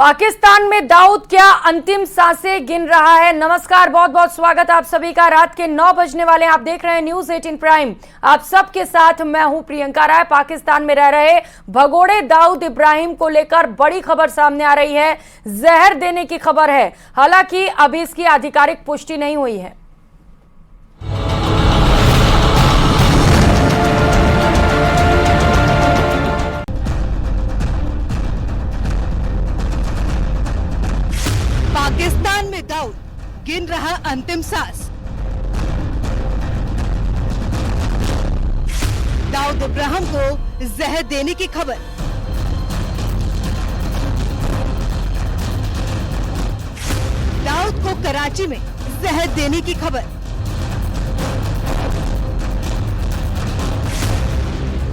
पाकिस्तान में दाऊद क्या अंतिम सांसें गिन रहा है। नमस्कार, बहुत बहुत स्वागत आप सभी का। रात के 9 बजने वाले हैं, आप देख रहे हैं न्यूज 18 प्राइम। आप सबके साथ मैं हूं प्रियंका राय। पाकिस्तान में रह रहे भगोड़े दाऊद इब्राहिम को लेकर बड़ी खबर सामने आ रही है। जहर देने की खबर है, हालांकि अभी इसकी आधिकारिक पुष्टि नहीं हुई है। पाकिस्तान में दाऊद गिन रहा अंतिम सांस। दाऊद इब्राहिम को जहर देने की खबर। दाऊद को कराची में जहर देने की खबर।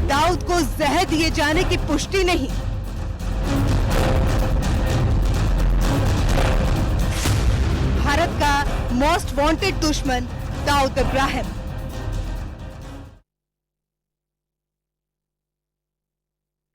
दाऊद को जहर दिए जाने की पुष्टि नहीं। भारत का मोस्ट वांटेड दुश्मन दाऊद इब्राहिम।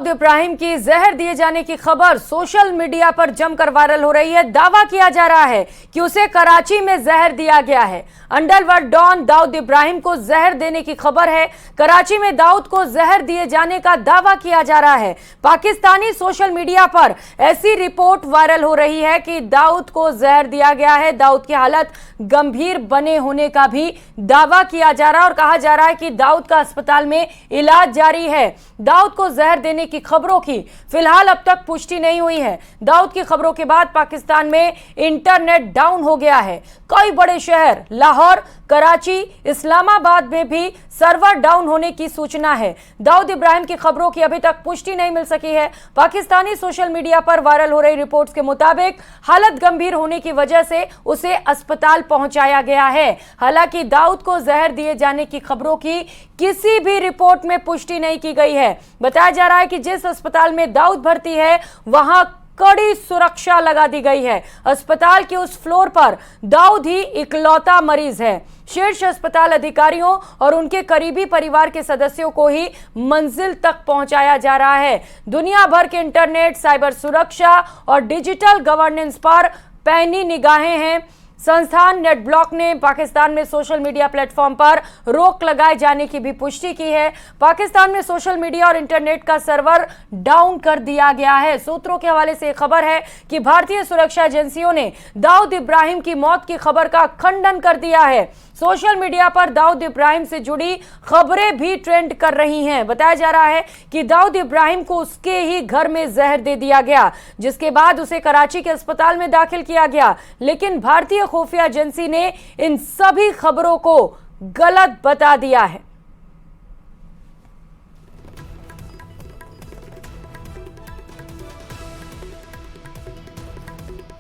इब्राहिम की जहर दिए जाने की खबर सोशल मीडिया पर जमकर वायरल हो रही है। दावा किया जा रहा है कि उसे कराची में जहर दिया गया है। अंडरवर्ल्ड डॉन दाऊद इब्राहिम को जहर देने की खबर है। कराची में दाऊद को जहर दिए जाने का दावा किया जा रहा है। पाकिस्तानी सोशल मीडिया पर ऐसी रिपोर्ट वायरल हो रही है कि दाऊद को जहर दिया गया है। दाऊद की हालत गंभीर बने होने का भी दावा किया जा रहा है और कहा जा रहा है कि दाऊद का अस्पताल में इलाज जारी है। दाऊद को जहर देने की खबरों की फिलहाल अब तक पुष्टि नहीं हुई है। दाऊद की खबरों के बाद पाकिस्तान में इंटरनेट डाउन हो गया है। कई बड़े शहर लाहौर, कराची, इस्लामाबाद में भी सर्वर डाउन होने की सूचना है। दाऊद इब्राहिम की खबरों की अभी तक पुष्टि नहीं मिल सकी है। पाकिस्तानी सोशल मीडिया पर वायरल हो रही रिपोर्ट्स के मुताबिक हालत गंभीर होने की वजह से उसे अस्पताल पहुंचाया गया है। हालांकि दाऊद को जहर दिए जाने की खबरों की किसी भी रिपोर्ट में पुष्टि नहीं की गई है। बताया जा रहा है कि जिस अस्पताल में दाऊद भर्ती है वहां कड़ी सुरक्षा लगा दी गई है। अस्पताल के उस फ्लोर पर दाऊद ही इकलौता मरीज है। शीर्ष अस्पताल अधिकारियों और उनके करीबी परिवार के सदस्यों को ही मंजिल तक पहुंचाया जा रहा है। दुनिया भर के इंटरनेट, साइबर सुरक्षा और डिजिटल गवर्नेंस पर पैनी निगाहें हैं। संस्थान नेट ब्लॉक ने पाकिस्तान में सोशल मीडिया प्लेटफॉर्म पर रोक लगाए जाने की भी पुष्टि की है। पाकिस्तान में सोशल मीडिया और इंटरनेट का सर्वर डाउन कर दिया गया है। सूत्रों के हवाले से खबर है कि भारतीय सुरक्षा एजेंसियों ने दाऊद इब्राहिम की मौत की खबर का खंडन कर दिया है। सोशल मीडिया पर दाऊद इब्राहिम से जुड़ी खबरें भी ट्रेंड कर रही हैं। बताया जा रहा है कि दाऊद इब्राहिम को उसके ही घर में जहर दे दिया गया, जिसके बाद उसे कराची के अस्पताल में दाखिल किया गया। लेकिन भारतीय खुफिया एजेंसी ने इन सभी खबरों को गलत बता दिया है।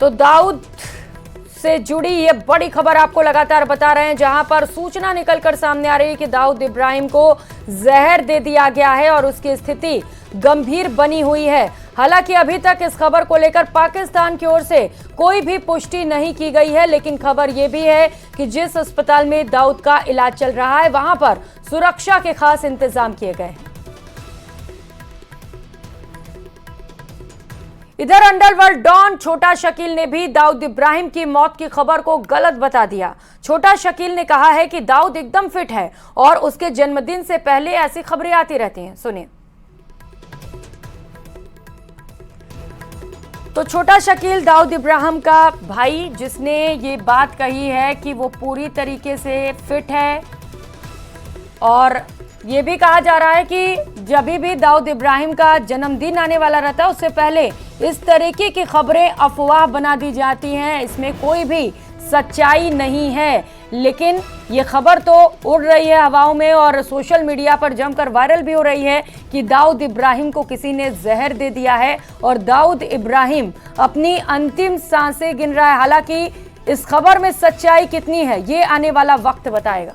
तो दाऊद से जुड़ी ये बड़ी खबर आपको लगातार बता रहे हैं, जहां पर सूचना निकलकर सामने आ रही है कि दाऊद इब्राहिम को जहर दे दिया गया है और उसकी स्थिति गंभीर बनी हुई है। हालांकि अभी तक इस खबर को लेकर पाकिस्तान की ओर से कोई भी पुष्टि नहीं की गई है, लेकिन खबर यह भी है कि जिस अस्पताल में दाऊद का इलाज चल रहा है वहां पर सुरक्षा के खास इंतजाम किए गए हैं। इधर अंडरवर्ल्ड डॉन छोटा शकील ने भी दाऊद इब्राहिम की मौत की खबर को गलत बता दिया। छोटा शकील ने कहा है कि दाऊद एकदम फिट है और उसके जन्मदिन से पहले ऐसी खबरें आती रहती हैं। सुनिए। तो छोटा शकील दाऊद इब्राहिम का भाई, जिसने ये बात कही है कि वो पूरी तरीके से फिट है और ये भी कहा जा रहा है कि जब भी दाऊद इब्राहिम का जन्मदिन आने वाला रहता है उससे पहले इस तरीके की खबरें अफवाह बना दी जाती हैं। इसमें कोई भी सच्चाई नहीं है, लेकिन ये खबर तो उड़ रही है हवाओं में और सोशल मीडिया पर जमकर वायरल भी हो रही है कि दाऊद इब्राहिम को किसी ने जहर दे दिया है और दाऊद इब्राहिम अपनी अंतिम सांसें गिन रहा है। हालांकि इस खबर में सच्चाई कितनी है ये आने वाला वक्त बताएगा।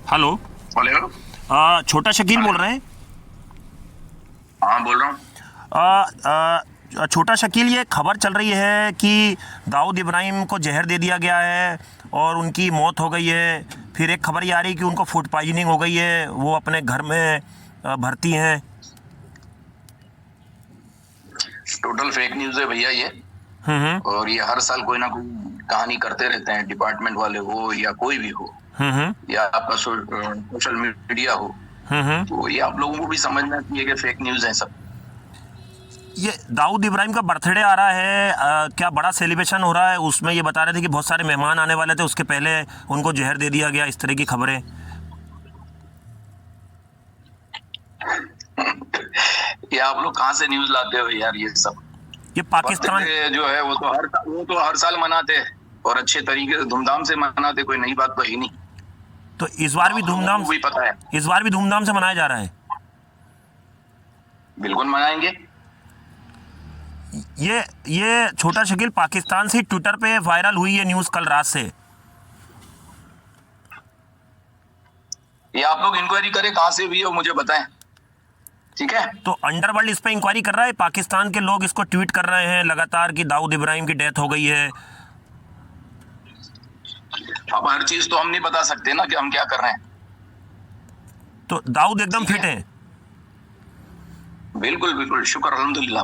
हेलो हेलो, छोटा शकील बोल रहे हैं? हाँ बोल रहा हूँ। छोटा शकील, ये खबर चल रही है कि दाऊद इब्राहिम को जहर दे दिया गया है और उनकी मौत हो गई है। फिर एक खबर ये आ रही है कि उनको फूड पॉइजनिंग हो गई है, वो अपने घर में भर्ती हैं। टोटल फेक न्यूज है भैया ये। और ये हर साल कोई ना कोई कहानी करते रहते हैं, डिपार्टमेंट वाले हो या कोई भी हो, या आपका सोशल मीडिया हो। तो ये आप लोगों को भी समझना चाहिए कि फेक न्यूज है सब। ये दाऊद इब्राहिम का बर्थडे आ रहा है, क्या बड़ा सेलिब्रेशन हो रहा है? उसमें ये बता रहे थे कि बहुत सारे मेहमान आने वाले थे, उसके पहले उनको जहर दे दिया गया, इस तरह की खबरें। ये आप लोग कहाँ से न्यूज लाते हो यार ये सब? ये पाकिस्तान जो है वो तो हर साल मनाते हैं और अच्छे तरीके से धूमधाम से मनाते, कोई नई बात तो है नहीं। तो इस बार भी धूमधाम भी पता है, इस बार भी धूमधाम से मनाया जा रहा है। बिल्कुल मनाएंगे। ये छोटा शकील, पाकिस्तान से ट्विटर पे वायरल हुई है न्यूज कल रात से। ये आप लोग इंक्वायरी करें कहां से भी हो, मुझे बताएं, ठीक है? तो अंडरवर्ल्ड इस पे इंक्वायरी कर रहा है, पाकिस्तान के लोग इसको ट्वीट कर रहे हैं लगातार कि दाऊद इब्राहिम की डेथ हो गई है। अब हर चीज तो हम नहीं बता सकते ना कि हम क्या कर रहे हैं। तो दाऊद एकदम फिट है? बिल्कुल बिल्कुल, शुक्र अल्हम्दुलिल्लाह।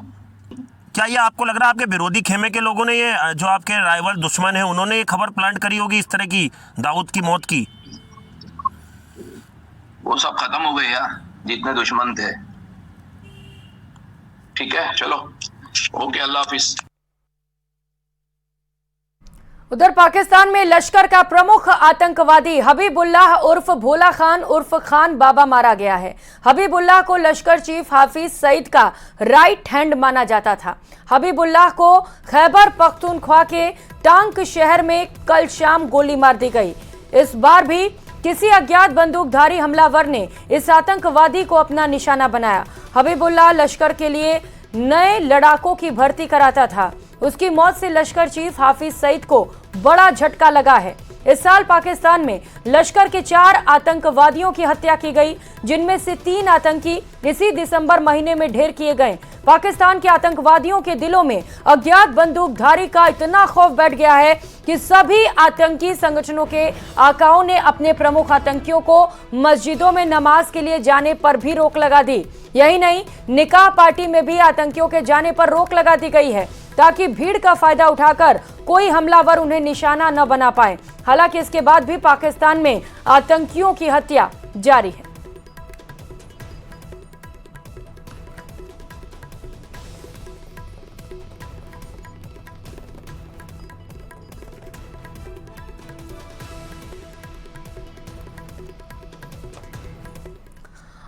क्या ये आपको लग रहा है आपके विरोधी खेमे के लोगों ने, ये जो आपके राइवल दुश्मन है, उन्होंने ये खबर प्लांट करी होगी इस तरह की दाऊद की मौत की? वो सब खत्म हो गए यार, जितने दुश्मन थे। ठीक है, चलो ओके, अल्लाह हाफिज। उधर पाकिस्तान में लश्कर का प्रमुख आतंकवादी हबीबुल्लाह उर्फ भोला खान उर्फ खान बाबा मारा गया है। हबीबुल्लाह को लश्कर चीफ हाफिज सईद का राइट हैंड माना जाता था। हबीबुल्लाह को खैबर पख्तूनख्वा के टांक शहर में कल शाम गोली मार दी गई। इस बार भी किसी अज्ञात बंदूकधारी हमलावर ने इस आतंकवादी को अपना निशाना बनाया। हबीबुल्लाह लश्कर के लिए नए लड़ाकों की भर्ती कराता था। उसकी मौत से लश्कर चीफ हाफिज सईद को बड़ा झटका लगा है। इस साल पाकिस्तान में लश्कर के 4 आतंकवादियों की हत्या की गई, जिनमें से 3 आतंकी इसी दिसंबर महीने में ढेर किए गए। पाकिस्तान के आतंकवादियों के दिलों में अज्ञात बंदूकधारी का इतना खौफ बैठ गया है कि सभी आतंकी संगठनों के आकाओं ने अपने प्रमुख आतंकियों को मस्जिदों में नमाज के लिए जाने पर भी रोक लगा दी। यही नहीं, निकाह पार्टी में भी आतंकियों के जाने पर रोक लगा दी गई है, ताकि भीड़ का फायदा उठाकर कोई हमलावर उन्हें निशाना न बना पाए। हालांकि इसके बाद भी पाकिस्तान में आतंकियों की हत्या जारी है।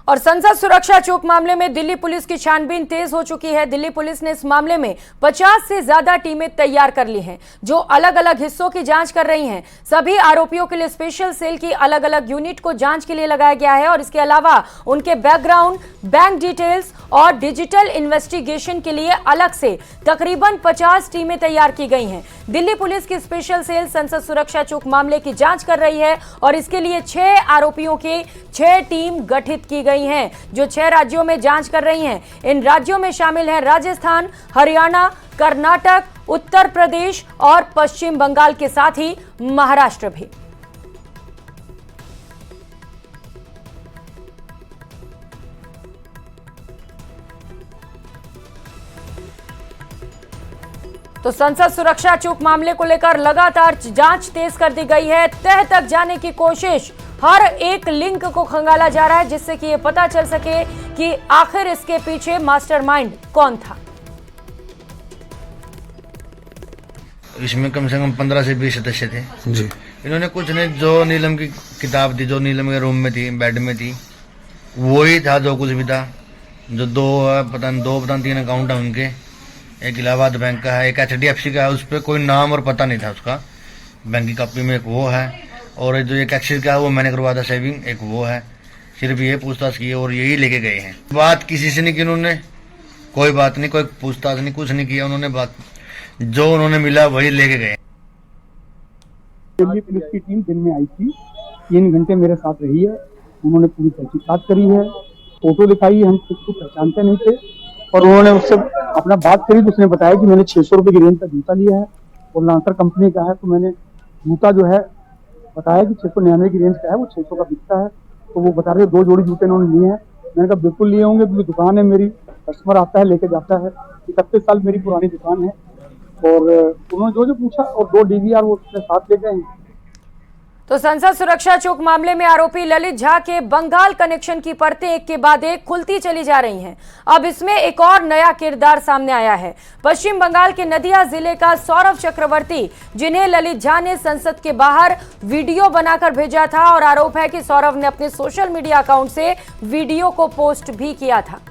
और संसद सुरक्षा चूक मामले में दिल्ली पुलिस की छानबीन तेज हो चुकी है। दिल्ली पुलिस ने इस मामले में 50 से ज्यादा टीमें तैयार कर ली हैं, जो अलग अलग हिस्सों की जांच कर रही हैं। सभी आरोपियों के लिए स्पेशल सेल की अलग अलग यूनिट को जांच के लिए लगाया गया है और इसके अलावा उनके बैकग्राउंड, बैंक डिटेल्स और डिजिटल इन्वेस्टिगेशन के लिए अलग से तकरीबन 50 टीमें तैयार की गई हैं। दिल्ली पुलिस की स्पेशल सेल संसद सुरक्षा चूक मामले की जांच कर रही है और इसके लिए 6 आरोपियों की 6 टीम गठित की गई हैं, जो 6 राज्यों में जांच कर रही हैं। इन राज्यों में शामिल हैं राजस्थान, हरियाणा, कर्नाटक, उत्तर प्रदेश और पश्चिम बंगाल के साथ ही महाराष्ट्र भी। तो संसद सुरक्षा चूक मामले को लेकर लगातार जांच तेज कर दी गई है। तह तक जाने की कोशिश, हर एक लिंक को खंगाला जा रहा है, जिससे कि ये पता चल सके कि आखिर इसके पीछे मास्टरमाइंड कौन था। इसमें कम से कम 15 से 20 सदस्य थे जी। इन्होंने कुछ नहीं, जो नीलम की किताब थी, जो नीलम के रूम में थी, बेड में थी, वही था जो कुछ भी था। जो 2 अकाउंट है उनके, एक इलाहाबाद बैंक का है, एक HDFC का है, उस पर कोई नाम और पता नहीं था उसका। बैंक की कॉपी में एक वो है, और जो एक एक्सिस का है वो मैंने करवाया था सेविंग, एक वो है। सिर्फ ये पूछताछ की और यही लेके गए हैं। बात किसी से नहीं की उन्होंने, कोई बात नहीं, कोई पूछताछ नहीं, कुछ नहीं किया उन्होंने। बात जो उन्होंने मिला वही लेके गए। दिल्ली पुलिस की टीम दिन में आई थी, 3 घंटे मेरे साथ रही है। उन्होंने पूरी तहकीकात करी है, फोटो दिखाई, हम किसी को पहचानते नहीं थे और उन्होंने उससे अपना बात करी तो उसने बताया कि मैंने 600 रुपए की रेंज का जूता लिया है और लांसर कंपनी का है। तो मैंने जूता जो है बताया कि 699 की रेंज का है, वो 600 का बिकता है। तो वो बता रहे 2 जोड़ी जूते उन्होंने लिए हैं। मैंने कहा बिल्कुल लिए होंगे, क्योंकि दुकान है मेरी, कस्टमर आता है लेके जाता है। 31 साल मेरी पुरानी दुकान है। और उन्होंने जो पूछा और 2 DVR वो अपने साथ ले गए हैं। तो संसद सुरक्षा चौक मामले में आरोपी ललित झा के बंगाल कनेक्शन की परतें एक के बाद एक खुलती चली जा रही हैं। अब इसमें एक और नया किरदार सामने आया है। पश्चिम बंगाल के नदिया जिले का सौरभ चक्रवर्ती, जिन्हें ललित झा ने संसद के बाहर वीडियो बनाकर भेजा था, और आरोप है कि सौरभ ने अपने सोशल मीडिया अकाउंट से वीडियो को पोस्ट भी किया था।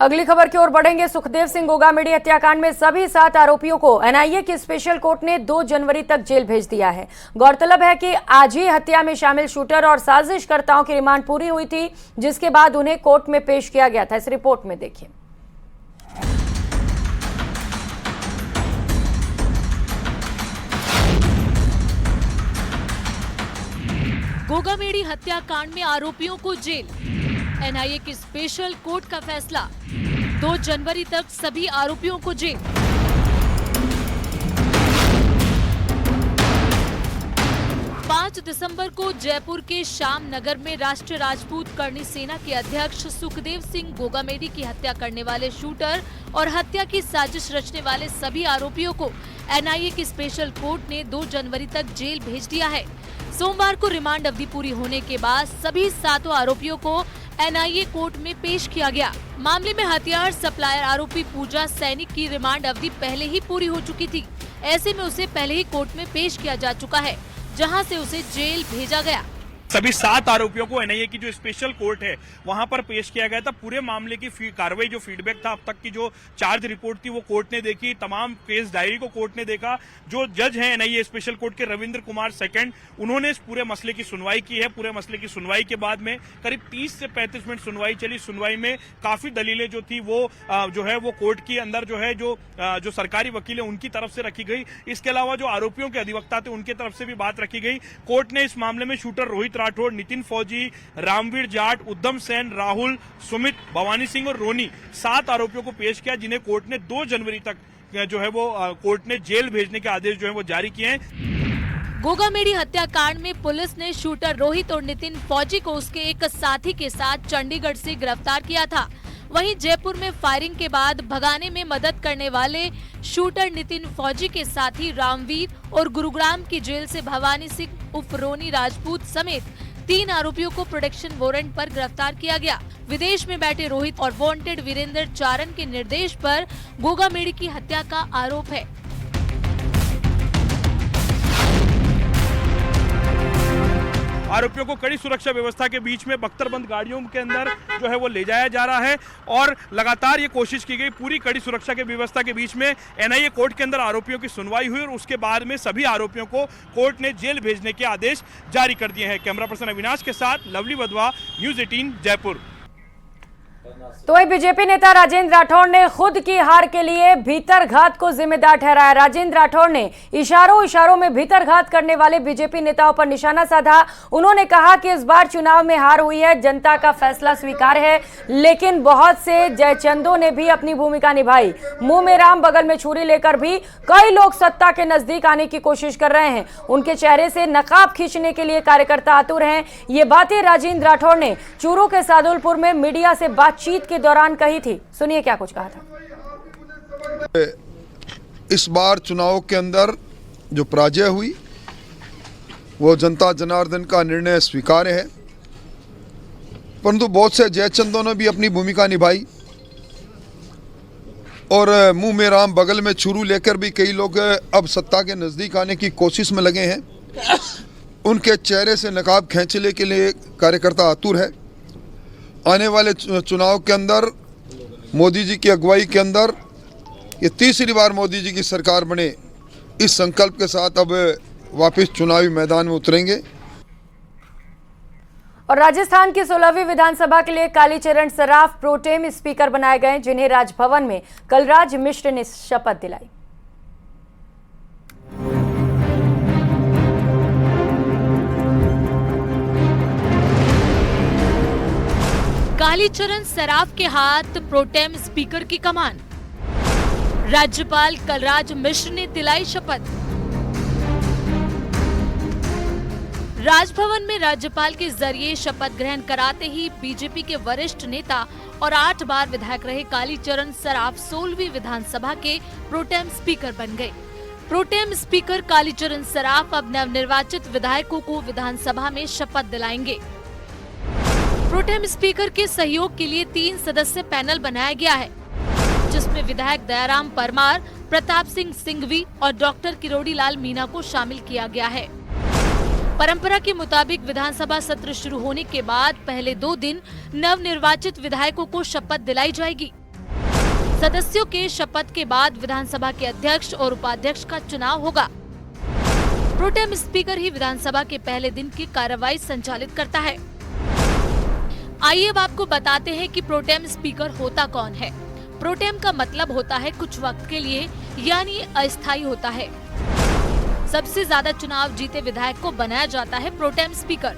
अगली खबर की ओर बढ़ेंगे। सुखदेव सिंह गोगामेडी हत्याकांड में सभी 7 आरोपियों को एनआईए की स्पेशल कोर्ट ने 2 जनवरी तक जेल भेज दिया है। गौरतलब है कि आज ही हत्या में शामिल शूटर और साजिशकर्ताओं की रिमांड पूरी हुई थी, जिसके बाद उन्हें कोर्ट में पेश किया गया था। इस रिपोर्ट में देखिए। गोगामेडी हत्याकांड में आरोपियों को जेल, एनआईए की स्पेशल कोर्ट का फैसला, 2 जनवरी तक सभी आरोपियों को जेल। पाँच दिसंबर को जयपुर के श्याम नगर में राष्ट्रीय राजपूत करणी सेना के अध्यक्ष सुखदेव सिंह गोगामेडी की हत्या करने वाले शूटर और हत्या की साजिश रचने वाले सभी आरोपियों को एनआईए की स्पेशल कोर्ट ने 2 जनवरी तक जेल भेज दिया है। सोमवार को रिमांड अवधि पूरी होने के बाद सभी 7 आरोपियों को एनआईए कोर्ट में पेश किया गया। मामले में हथियार सप्लायर आरोपी पूजा सैनिक की रिमांड अवधि पहले ही पूरी हो चुकी थी। ऐसे में उसे पहले ही कोर्ट में पेश किया जा चुका है, जहां से उसे जेल भेजा गया। सभी 7 आरोपियों को एनआईए की जो स्पेशल कोर्ट है वहां पर पेश किया गया था। पूरे मामले की कार्रवाई, जो फीडबैक था अब तक की, जो चार्ज रिपोर्ट थी वो कोर्ट ने देखी, तमाम केस डायरी को कोर्ट ने देखा। जो जज हैं एनआईए स्पेशल कोर्ट के रविंद्र कुमार सेकंड, उन्होंने इस पूरे मसले की सुनवाई की है। पूरे मसले की सुनवाई के बाद में करीब 30 से 35 मिनट सुनवाई चली। सुनवाई में काफी दलीलें जो थी वो जो है वो कोर्ट के अंदर जो सरकारी वकील है उनकी तरफ से रखी गई। इसके अलावा जो आरोपियों के अधिवक्ता थे उनकी तरफ से भी बात रखी गई। कोर्ट ने इस मामले में शूटर रोहित राठौड़, नितिन फौजी, रामवीर जाट, उद्धम सेन, राहुल, सुमित, भवानी सिंह और रोनी 7 आरोपियों को पेश किया, जिन्हें कोर्ट ने 2 जनवरी तक जो है वो कोर्ट ने जेल भेजने के आदेश जो है वो जारी किए हैं। गोगामेडी हत्याकांड में पुलिस ने शूटर रोहित और नितिन फौजी को उसके एक साथी के साथ चंडीगढ़ से गिरफ्तार किया था। वहीं जयपुर में फायरिंग के बाद भगाने में मदद करने वाले शूटर नितिन फौजी के साथी रामवीर और गुरुग्राम की जेल से भवानी सिंह उर्फ रोनी राजपूत समेत 3 आरोपियों को प्रोटेक्शन वारंट पर गिरफ्तार किया गया। विदेश में बैठे रोहित और वांटेड वीरेंद्र चारण के निर्देश पर गोगामेडी की हत्या का आरोप है। आरोपियों को कड़ी सुरक्षा व्यवस्था के बीच में बख्तरबंद गाड़ियों के अंदर जो है वो ले जाया जा रहा है और लगातार ये कोशिश की गई। पूरी कड़ी सुरक्षा की व्यवस्था के बीच में एनआईए कोर्ट के अंदर आरोपियों की सुनवाई हुई और उसके बाद में सभी आरोपियों को कोर्ट ने जेल भेजने के आदेश जारी कर दिए हैं। कैमरा पर्सन अविनाश के साथ लवली वधवा, न्यूज़ 18 जयपुर। तो वही बीजेपी नेता राजेंद्र राठौड़ ने खुद की हार के लिए भीतरघात को जिम्मेदार ठहराया। राजेंद्र राठौड़ ने इशारों में भीतरघात करने वाले बीजेपी नेताओं पर निशाना साधा। उन्होंने कहा कि इस बार चुनाव में हार हुई है, जनता का फैसला स्वीकार है, लेकिन बहुत से जयचंदों ने भी अपनी भूमिका निभाई। मुंह में राम बगल में छुरी लेकर भी कई लोग सत्ता के नजदीक आने की कोशिश कर रहे हैं। उनके चेहरे से नकाब खींचने के लिए कार्यकर्ता आतुर हैं। ये बातें राजेंद्र राठौड़ ने चूरू के सादुलपुर में मीडिया से बातचीत के दौरान कही थी। सुनिए क्या कुछ कहा था। इस बार चुनाव के अंदर जो पराजय हुई वो जनता जनार्दन का निर्णय स्वीकार्य है, परंतु बहुत से जयचंदों ने भी अपनी भूमिका निभाई और मुंह में राम बगल में छुरू लेकर भी कई लोग अब सत्ता के नजदीक आने की कोशिश में लगे हैं। उनके चेहरे से नकाब खींचने के लिए कार्यकर्ता आतुर है। आने वाले चुनाव के अंदर मोदी जी की अगुवाई के अंदर ये तीसरी बार मोदी जी की सरकार बने, इस संकल्प के साथ अब वापस चुनावी मैदान में उतरेंगे। और राजस्थान की 16वीं विधानसभा के लिए कालीचरण सराफ प्रोटेम स्पीकर बनाए गए, जिन्हें राजभवन में कलराज मिश्र ने शपथ दिलाई। कालीचरण सराफ के हाथ प्रोटेम स्पीकर की कमान। राज्यपाल कलराज मिश्र ने दिलाई शपथ। राजभवन में राज्यपाल के जरिए शपथ ग्रहण कराते ही बीजेपी के वरिष्ठ नेता और 8 बार विधायक रहे कालीचरण सराफ 16वीं विधानसभा के प्रोटेम स्पीकर बन गए। प्रोटेम स्पीकर कालीचरण सराफ अब नवनिर्वाचित विधायकों को विधानसभा में शपथ दिलाएंगे। प्रोटेम स्पीकर के सहयोग के लिए 3 सदस्य पैनल बनाया गया है, जिसमें विधायक दयाराम परमार, प्रताप सिंह सिंघवी और डॉक्टर किरोड़ी लाल मीणा को शामिल किया गया है। परंपरा के मुताबिक विधानसभा सत्र शुरू होने के बाद पहले 2 दिन नवनिर्वाचित विधायकों को शपथ दिलाई जाएगी। सदस्यों के शपथ के बाद विधानसभा के अध्यक्ष और उपाध्यक्ष का चुनाव होगा। प्रोटेम स्पीकर ही विधानसभा के पहले दिन की कार्रवाई संचालित करता है। आइए अब आपको बताते हैं कि प्रोटेम स्पीकर होता कौन है। प्रोटेम का मतलब होता है कुछ वक्त के लिए, यानी अस्थायी होता है। सबसे ज्यादा चुनाव जीते विधायक को बनाया जाता है प्रोटेम स्पीकर।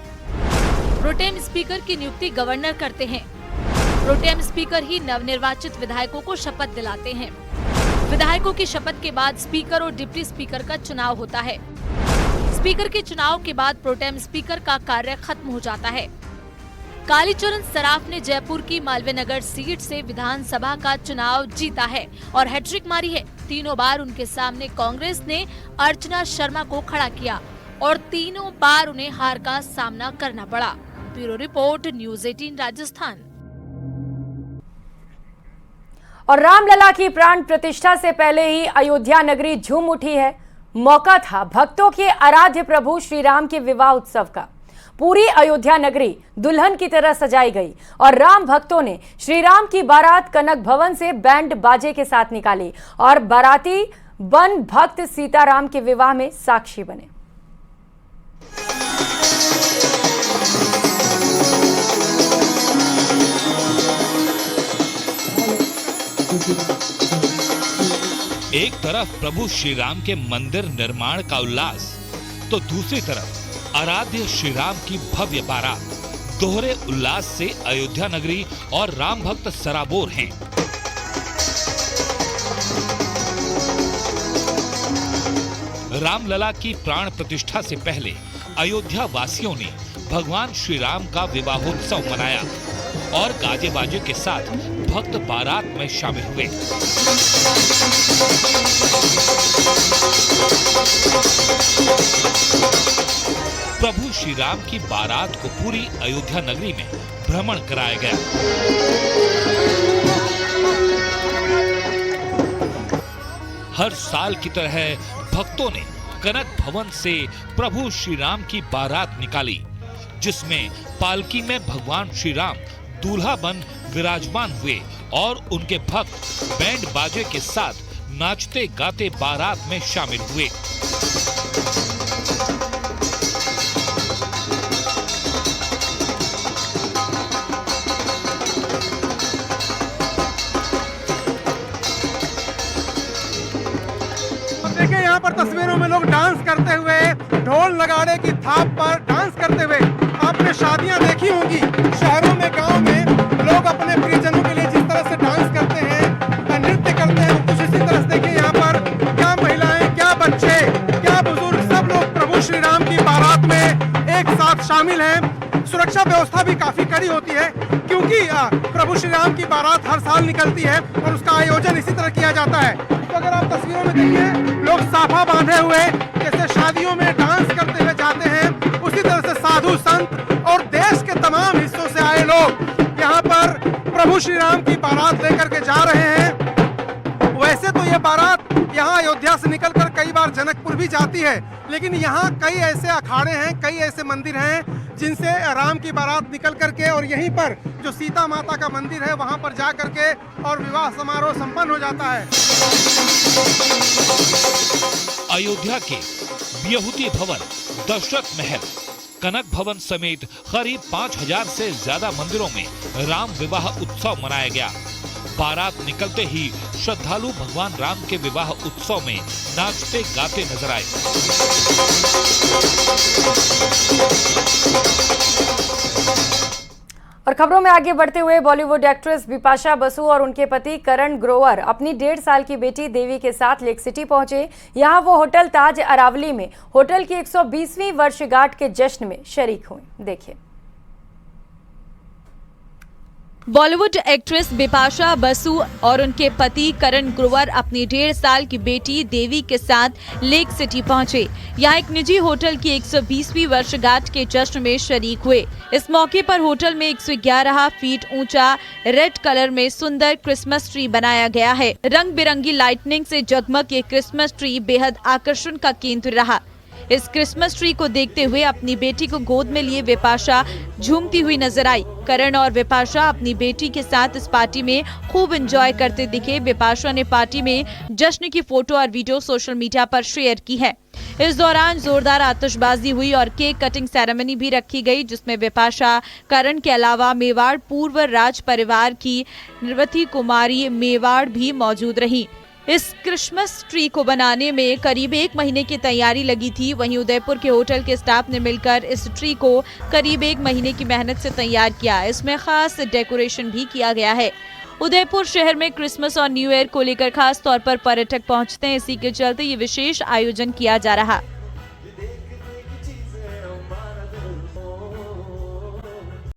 प्रोटेम स्पीकर की नियुक्ति गवर्नर करते हैं। प्रोटेम स्पीकर ही नवनिर्वाचित विधायकों को शपथ दिलाते हैं। विधायकों की शपथ के बाद स्पीकर और डिप्टी स्पीकर का चुनाव होता है। स्पीकर के चुनाव के बाद प्रोटेम स्पीकर का कार्य खत्म हो जाता है। कालीचरण सराफ ने जयपुर की मालवीय नगर सीट से विधानसभा का चुनाव जीता है और हैट्रिक मारी है। तीनों बार उनके सामने कांग्रेस ने अर्चना शर्मा को खड़ा किया और तीनों बार उन्हें हार का सामना करना पड़ा। Bureau report, news 18 Rajasthan. और रामलला की प्राण प्रतिष्ठा से पहले ही अयोध्या नगरी झूम उठी है। मौका था भक्तों के आराध्य प्रभु श्री राम के विवाह उत्सव का। पूरी अयोध्या नगरी दुल्हन की तरह सजाई गई और राम भक्तों ने श्री राम की बारात कनक भवन से बैंड बाजे के साथ निकाली और बाराती बन भक्त सीताराम के विवाह में साक्षी बने। एक तरफ प्रभु श्री राम के मंदिर निर्माण का उल्लास, तो दूसरी तरफ आराध्य श्री राम की भव्य बारात। दोहरे उल्लास से अयोध्या नगरी और राम भक्त सराबोर हैं। रामलला की प्राण प्रतिष्ठा से पहले अयोध्या वासियों ने भगवान श्री राम का विवाहोत्सव मनाया और गाजे बाजे के साथ भक्त बारात में शामिल हुए। प्रभु श्री राम की बारात को पूरी अयोध्या नगरी में भ्रमण कराया गया। हर साल की तरह भक्तों ने कनक भवन से प्रभु श्री राम की बारात निकाली, जिसमें पालकी में भगवान श्री राम दूल्हा बन विराजमान हुए और उनके भक्त बैंड बाजे के साथ नाचते गाते बारात में शामिल हुए। देखिए यहाँ पर तस्वीरों में लोग डांस करते हुए, ढोल नगाड़े की थाप पर डांस करते हुए। आपने शादियाँ देखी होंगी शहरों में, गांव में लोग अपने प्रियजनों के लिए जिस तरह से डांस करते हैं, नृत्य करते हैं, कुछ इसी तरह से देखिए यहाँ पर क्या महिलाएं, क्या बच्चे, क्या बुजुर्ग, सब लोग प्रभु श्री राम की बारात में एक साथ शामिल हैं। सुरक्षा व्यवस्था भी काफी कड़ी होती है, क्योंकि प्रभु श्री राम की बारात हर साल निकलती है और उसका आयोजन इसी तरह किया जाता है। तो अगर आप तस्वीरों में देखिए, लोग साफा बांधे हुए जैसे शादियों में डांस करते हुए जाते हैं, उसी तरह से साधु संत और देश के तमाम हिस्सों से आए लोग यहाँ पर प्रभु श्री राम की बारात लेकर के जा रहे हैं। वैसे तो ये बारात यहाँ अयोध्या से निकलकर कई बार जनकपुर भी जाती है, लेकिन यहाँ कई ऐसे अखाड़े हैं, कई ऐसे मंदिर हैं जिनसे राम की बारात निकल करके और यहीं पर जो सीता माता का मंदिर है वहां पर जा करके और विवाह समारोह संपन्न हो जाता है। अयोध्या के बिहुती भवन, दशरथ महल, कनक भवन समेत करीब 5000 से ज्यादा मंदिरों में राम विवाह उत्सव मनाया गया। बारात निकलते ही श्रद्धालु भगवान राम के विवाह उत्सव में नाचते गाते नजर आए। और खबरों में आगे बढ़ते हुए बॉलीवुड एक्ट्रेस बिपाशा बसु और उनके पति करण ग्रोवर अपनी 1.5 साल की बेटी देवी के साथ लेक सिटी पहुंचे। यहां वो होटल ताज अरावली में होटल की 120वीं वर्षगांठ के जश्न में शरीक हुए। देखिए। बॉलीवुड एक्ट्रेस बिपाशा बसु और उनके पति करण ग्रोवर अपनी 1.5 साल की बेटी देवी के साथ लेक सिटी पहुंचे। यहाँ एक निजी होटल की 120वीं वर्षगांठ के जश्न में शरीक हुए। इस मौके पर होटल में 111 फीट ऊंचा रेड कलर में सुंदर क्रिसमस ट्री बनाया गया है। रंग बिरंगी लाइटनिंग से जगमग ये क्रिसमस ट्री बेहद आकर्षण का केंद्र रहा। इस क्रिसमस ट्री को देखते हुए अपनी बेटी को गोद में लिए बिपाशा झूमती हुई नजर आई। करण और बिपाशा अपनी बेटी के साथ इस पार्टी में खूब एंजॉय करते दिखे। बिपाशा ने पार्टी में जश्न की फोटो और वीडियो सोशल मीडिया पर शेयर की है। इस दौरान जोरदार आतिशबाजी हुई और केक कटिंग सेरेमनी भी रखी गई, जिसमें बिपाशा करण के अलावा मेवाड़ पूर्व राज परिवार की निर्वती कुमारी मेवाड़ भी मौजूद रही। इस क्रिसमस ट्री को बनाने में करीब 1 महीने की तैयारी लगी थी। वहीं उदयपुर के होटल के स्टाफ ने मिलकर इस ट्री को करीब 1 महीने की मेहनत से तैयार किया। इसमें खास डेकोरेशन भी किया गया है। उदयपुर शहर में क्रिसमस और न्यू ईयर को लेकर खास तौर पर पर्यटक पहुंचते हैं। इसी के चलते ये विशेष आयोजन किया जा रहा।